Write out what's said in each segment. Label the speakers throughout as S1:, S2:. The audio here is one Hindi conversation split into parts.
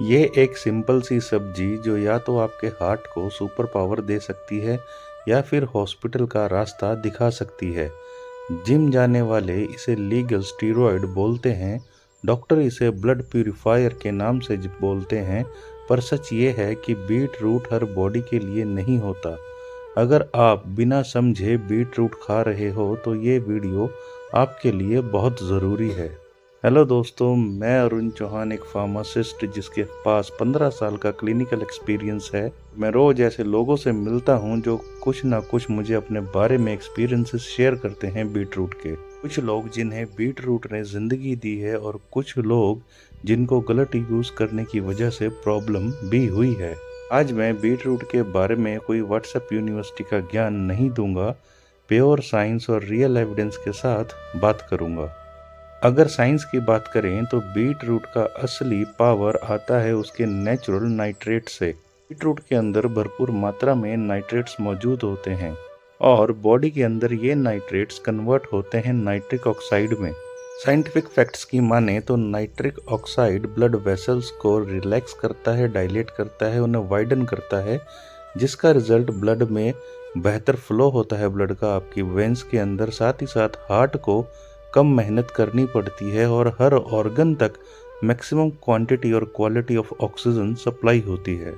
S1: ये एक सिंपल सी सब्जी जो या तो आपके हार्ट को सुपर पावर दे सकती है या फिर हॉस्पिटल का रास्ता दिखा सकती है। जिम जाने वाले इसे लीगल स्टीरॉयड बोलते हैं, डॉक्टर इसे ब्लड प्यूरिफायर के नाम से बोलते हैं, पर सच ये है कि बीट रूट हर बॉडी के लिए नहीं होता। अगर आप बिना समझे बीट रूट खा रहे हो तो ये वीडियो आपके लिए बहुत ज़रूरी है। हेलो दोस्तों, मैं अरुण चौहान, एक फार्मासिस्ट जिसके पास 15 साल का क्लिनिकल एक्सपीरियंस है। मैं रोज़ ऐसे लोगों से मिलता हूं जो कुछ ना कुछ मुझे अपने बारे में एक्सपीरियंसेस शेयर करते हैं बीट रूट के। कुछ लोग जिन्हें बीट रूट ने ज़िंदगी दी है और कुछ लोग जिनको गलत यूज़ करने की वजह से प्रॉब्लम भी हुई है। आज मैं बीट रूट के बारे में कोई व्हाट्सएप यूनिवर्सिटी का ज्ञान नहीं दूंगा, प्योर साइंस और रियल एविडेंस के साथ बात करूंगा। अगर साइंस की बात करें तो बीट रूट का असली पावर आता है उसके नेचुरल नाइट्रेट से। बीट रूट के अंदर भरपूर मात्रा में नाइट्रेट्स मौजूद होते हैं और बॉडी के अंदर ये नाइट्रेट्स कन्वर्ट होते हैं नाइट्रिक ऑक्साइड में। साइंटिफिक फैक्ट्स की माने तो नाइट्रिक ऑक्साइड ब्लड वेसल्स को रिलैक्स करता है, डायलेट करता है, उन्हें वाइडन करता है, जिसका रिजल्ट ब्लड में बेहतर फ्लो होता है ब्लड का आपकी वेंस के अंदर। साथ ही साथ हार्ट को कम मेहनत करनी पड़ती है और हर ऑर्गन तक मैक्सिमम क्वांटिटी और क्वालिटी ऑफ ऑक्सीजन सप्लाई होती है।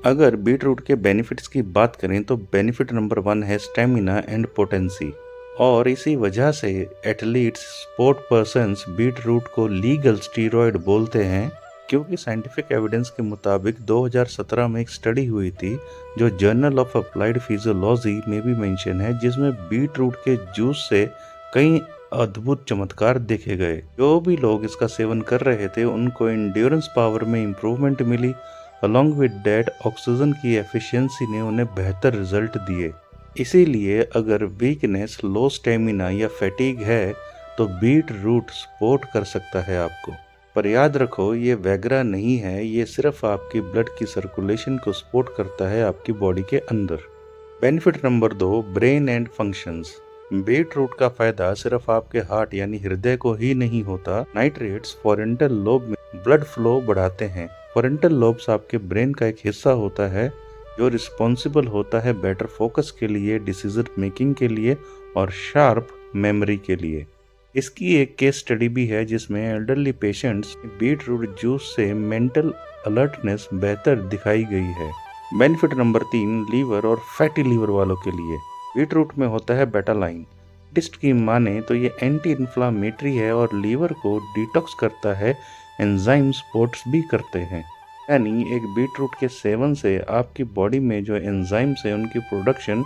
S1: अगर बीट रूट के बेनिफिट्स की बात करें तो बेनिफिट नंबर 1 है स्टेमिना एंड पोटेंसी, और इसी वजह से athletes, sport persons beetroot को लीगल स्टीरॉयड बोलते हैं, क्योंकि साइंटिफिक एविडेंस के मुताबिक 2017 में एक स्टडी हुई थी जो जर्नल ऑफ अप्लाइड फिजियोलॉजी में भी मेंशन है, जिसमें बीट रूट के जूस से कई अद्भुत चमत्कार देखे गए। जो भी लोग इसका सेवन कर रहे थे उनको एंड्योरेंस पावर में इंप्रूवमेंट मिली। अलॉन्ग विद दैट ऑक्सीजन की एफिशिएंसी ने उन्हें बेहतर रिजल्ट दिए। इसीलिए अगर वीकनेस, लो स्टेमिना या फैटिग है तो बीट रूट सपोर्ट कर सकता है आपको। पर याद रखो, ये वैगरा नहीं है, ये सिर्फ आपकी ब्लड की सर्कुलेशन को सपोर्ट करता है आपकी बॉडी के अंदर। Benefit number 2, brain and functions. Beetroot का फायदा सिर्फ आपके हार्ट यानी हृदय को ही नहीं होता। नाइट्रेट्स फ्रंटल लोब में ब्लड फ्लो बढ़ाते हैं। फ्रंटल लोब्स आपके ब्रेन का एक हिस्सा होता है जो रिस्पॉन्सिबल होता है बेटर फोकस के लिए, डिसीजन मेकिंग के लिए और शार्प मेमोरी के लिए। इसकी एक केस स्टडी भी है जिसमें elderly patients beetroot juice से मेंटल अलर्टनेस बेहतर दिखाई गई है। बेनिफिट नंबर 3, लीवर और फैटी लीवर वालों के लिए। बीट रूट में होता है बेटालाइन। टेस्ट की माने तो ये एंटी इन्फ्लामेटरी है और लीवर को डिटॉक्स करता है, एंजाइम सपोर्ट्स भी करते हैं। यानी एक बीट रूट के सेवन से आपकी बॉडी में जो एंजाइम्स है उनकी production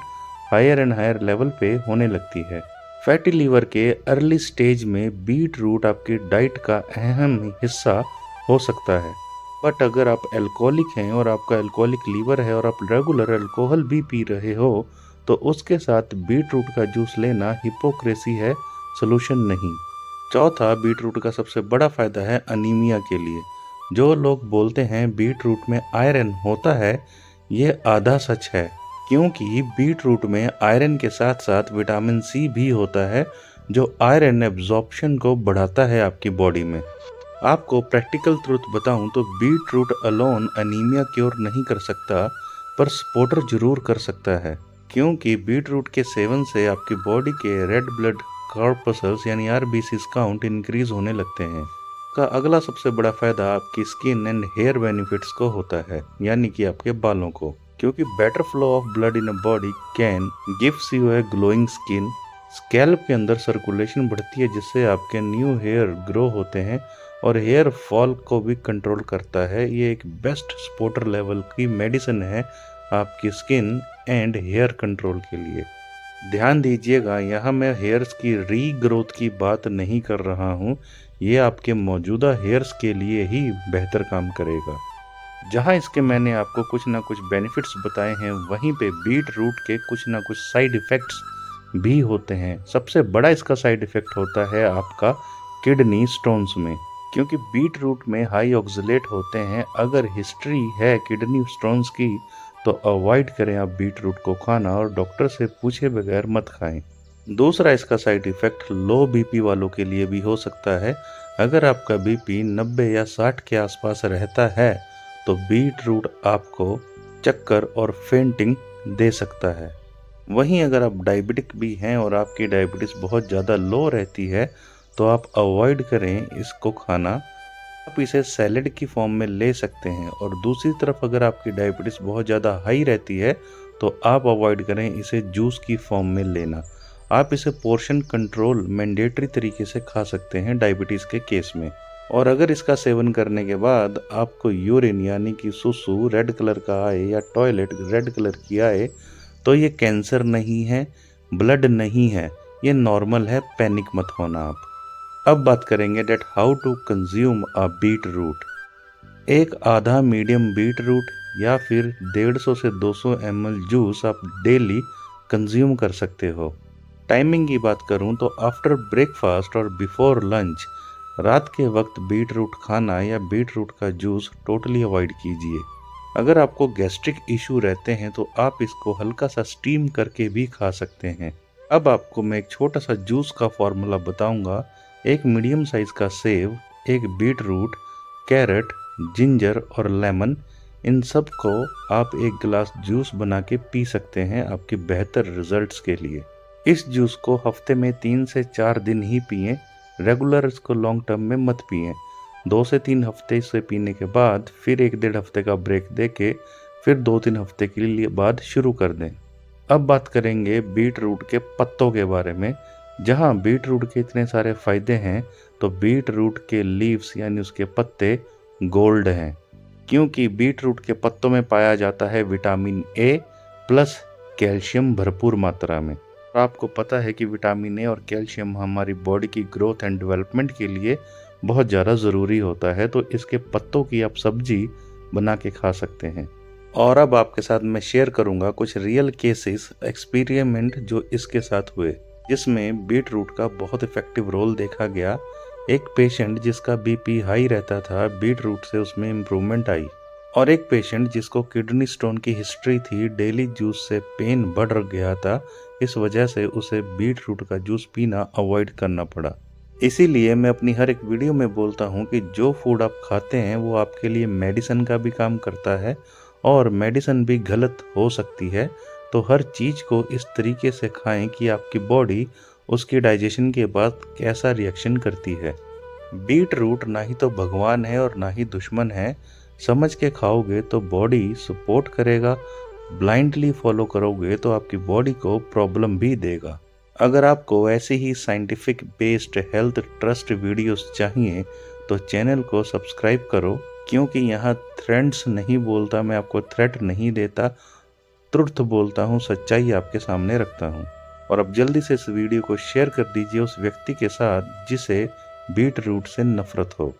S1: higher and higher level पे होने लगती है। फैटी लीवर के अर्ली स्टेज में बीट रूट आपकी डाइट का अहम हिस्सा हो सकता है। बट अगर आप अल्कोहलिक हैं और आपका अल्कोहलिक लीवर है और आप रेगुलर अल्कोहल भी पी रहे हो तो उसके साथ बीट रूट का जूस लेना हिपोक्रेसी है, सोल्यूशन नहीं। चौथा, बीट रूट का सबसे बड़ा फायदा है अनीमिया के लिए। जो लोग बोलते हैं बीट रूट में आयरन होता है, ये आधा सच है, क्योंकि बीट रूट में आयरन के साथ साथ विटामिन सी भी होता है जो आयरन एब्जॉर्प्शन को बढ़ाता है आपकी बॉडी में। आपको प्रैक्टिकल ट्रूथ बताऊं तो beetroot alone anaemia cure नहीं कर सकता, पर सपोर्टर जरूर कर सकता है, क्योंकि बीट रूट के सेवन से आपकी बॉडी के रेड ब्लड कॉर्पसल्स यानी आरबीसीज काउंट इंक्रीज होने लगते हैं। का अगला सबसे बड़ा फायदा आपकी स्किन एंड हेयर बेनिफिट्स को होता है, यानी कि आपके बालों को, क्योंकि better flow of blood in a body can gives U A glowing skin. Scalp के अंदर सर्कुलेशन बढ़ती है जिससे आपके न्यू हेयर ग्रो होते हैं और हेयर फॉल को भी कंट्रोल करता है। ये एक बेस्ट सपोर्टर लेवल की मेडिसिन है आपकी स्किन एंड हेयर कंट्रोल के लिए। ध्यान दीजिएगा, यहाँ मैं हेयर्स की रीग्रोथ की बात नहीं कर रहा हूँ, ये आपके मौजूदा हेयर्स के लिए ही बेहतर काम करेगा। जहाँ इसके मैंने आपको कुछ ना कुछ बेनिफिट्स बताए हैं, वहीं पे बीट रूट के कुछ ना कुछ साइड इफ़ेक्ट्स भी होते हैं। सबसे बड़ा इसका साइड इफ़ेक्ट होता है आपका किडनी स्टोन्स में, क्योंकि बीट रूट में हाई ऑक्सलेट होते हैं। अगर हिस्ट्री है किडनी स्टोन्स की तो अवॉइड करें आप बीट रूट को खाना और डॉक्टर से पूछे बगैर मत खाएं। दूसरा इसका साइड इफ़ेक्ट लो बीपी वालों के लिए भी हो सकता है। अगर आपका बीपी 90 या 60 के आसपास रहता है तो बीट रूट आपको चक्कर और फेंटिंग दे सकता है। वहीं अगर आप डायबिटिक भी हैं और आपकी डायबिटीज़ बहुत ज़्यादा लो रहती है तो आप अवॉइड करें इसको खाना। आप इसे सैलेड की फॉर्म में ले सकते हैं। और दूसरी तरफ अगर आपकी डायबिटीज़ बहुत ज़्यादा हाई रहती है तो आप अवॉइड करें इसे जूस की फॉर्म में लेना। आप इसे पोर्शन कंट्रोल मैंडेटरी तरीके से खा सकते हैं डायबिटीज़ के केस में। और अगर इसका सेवन करने के बाद आपको यूरिन यानी कि सुसु रेड कलर का आए या टॉयलेट रेड कलर की आए तो ये कैंसर नहीं है, ब्लड नहीं है, ये नॉर्मल है, पैनिक मत होना आप। अब बात करेंगे that how to consume a beetroot. एक आधा मीडियम बीट रूट या फिर 150 से 200 ml जूस आप डेली कंज्यूम कर सकते हो। टाइमिंग की बात करूं तो आफ्टर ब्रेकफास्ट और बिफोर लंच रात के वक्त बीट रूट खाना या बीट रूट का जूस टोटली अवॉइड कीजिए। अगर आपको गैस्ट्रिक इशू रहते हैं तो आप इसको हल्का सा स्टीम करके भी खा सकते हैं। अब आपको मैं एक छोटा सा जूस का फॉर्मूला बताऊंगा। एक मीडियम साइज का सेब, एक बीट रूट, कैरेट, जिंजर और लेमन, इन सब को आप एक गिलास जूस बना के पी सकते हैं आपके बेहतर रिजल्ट्स के लिए। इस जूस को हफ्ते में 3 से 4 दिन ही पिएं, रेगुलर इसको लॉन्ग टर्म में मत पिएं। 2 से 3 हफ्ते इसे पीने के बाद फिर 1-1.5 हफ्ते का ब्रेक देके फिर 2-3 हफ्ते के लिए बाद शुरू कर दें। अब बात करेंगे बीट रूट के पत्तों के बारे में। जहां बीट रूट के इतने सारे फायदे हैं तो बीट रूट के लीव्स यानी उसके पत्ते गोल्ड हैं, क्योंकि बीट रूट के पत्तों में पाया जाता है विटामिन ए प्लस कैल्शियम भरपूर मात्रा में। आपको पता है कि विटामिन ए और कैल्शियम हमारी बॉडी की ग्रोथ एंड डेवलपमेंट के लिए बहुत ज़्यादा ज़रूरी होता है, तो इसके पत्तों की आप सब्जी बना के खा सकते हैं। और अब आपके साथ मैं शेयर करूंगा कुछ रियल केसेस एक्सपेरिमेंट जो इसके साथ हुए, जिसमें बीट रूट का बहुत इफेक्टिव रोल देखा गया। एक पेशेंट जिसका बीपी हाई रहता था, बीट रूट से उसमें इम्प्रूवमेंट आई। और एक पेशेंट जिसको किडनी स्टोन की हिस्ट्री थी, डेली जूस से पेन बढ़ गया था, इस वजह से उसे बीट रूट का जूस पीना अवॉइड करना पड़ा। इसीलिए मैं अपनी हर एक वीडियो में बोलता हूँ कि जो फूड आप खाते हैं वो आपके लिए मेडिसिन का भी काम करता है और मेडिसिन भी गलत हो सकती है। तो हर चीज़ को इस तरीके से खाएं कि आपकी बॉडी उसकी डाइजेशन के बाद कैसा रिएक्शन करती है। बीट रूट ना ही तो भगवान है और ना ही दुश्मन है। समझ के खाओगे तो बॉडी सपोर्ट करेगा, ब्लाइंडली फॉलो करोगे तो आपकी बॉडी को प्रॉब्लम भी देगा। अगर आपको ऐसे ही scientific based health trust videos चाहिए तो चैनल को सब्सक्राइब करो, क्योंकि यहाँ थ्रेड्स नहीं बोलता, मैं आपको थ्रेट नहीं देता, ट्रुथ बोलता हूँ, सच्चाई आपके सामने रखता हूँ। और अब जल्दी से इस वीडियो को शेयर कर दीजिए उस व्यक्ति के साथ जिसे बीट रूट से नफरत हो।